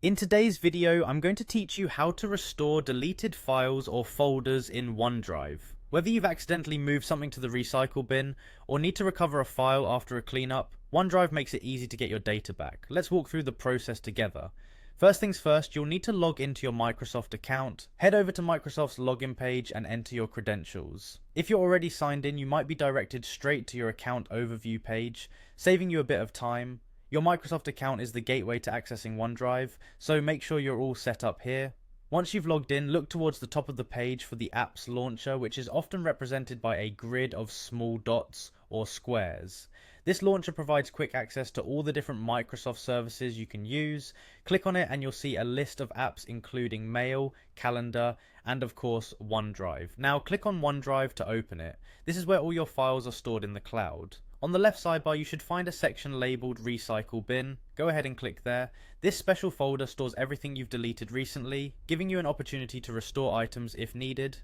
In today's video, I'm going to teach you how to restore deleted files or folders in OneDrive. Whether you've accidentally moved something to the recycle bin or need to recover a file after a cleanup, OneDrive makes it easy to get your data back. Let's walk through the process together. First things first, you'll need to log into your Microsoft account. Head over to Microsoft's login page and enter your credentials. If you're already signed in, you might be directed straight to your account overview page, saving you a bit of time. Your Microsoft account is the gateway to accessing OneDrive, so make sure you're all set up here. Once you've logged in, look towards the top of the page for the Apps Launcher, which is often represented by a grid of small dots or squares. This launcher provides quick access to all the different Microsoft services you can use. Click on it and you'll see a list of apps including Mail, Calendar, and of course OneDrive. Now click on OneDrive to open it. This is where all your files are stored in the cloud. On the left sidebar, you should find a section labelled Recycle Bin. Go ahead and click there. This special folder stores everything you've deleted recently, giving you an opportunity to restore items if needed.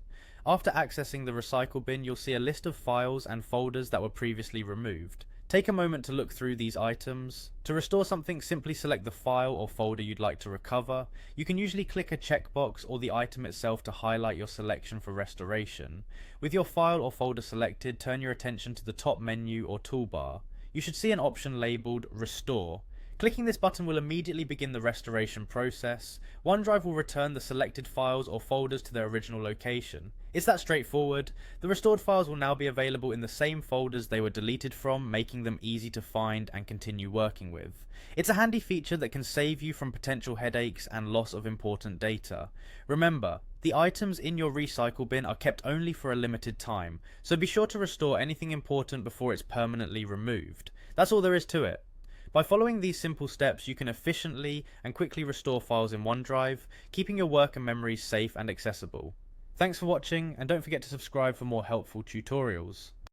After accessing the Recycle Bin, you'll see a list of files and folders that were previously removed. Take a moment to look through these items. To restore something, simply select the file or folder you'd like to recover. You can usually click a checkbox or the item itself to highlight your selection for restoration. With your file or folder selected, turn your attention to the top menu or toolbar. You should see an option labelled Restore. Clicking this button will immediately begin the restoration process. OneDrive will return the selected files or folders to their original location. It's that straightforward. The restored files will now be available in the same folders they were deleted from, making them easy to find and continue working with. It's a handy feature that can save you from potential headaches and loss of important data. Remember, the items in your recycle bin are kept only for a limited time, so be sure to restore anything important before it's permanently removed. That's all there is to it. By following these simple steps, you can efficiently and quickly restore files in OneDrive, keeping your work and memories safe and accessible. Thanks for watching, and don't forget to subscribe for more helpful tutorials.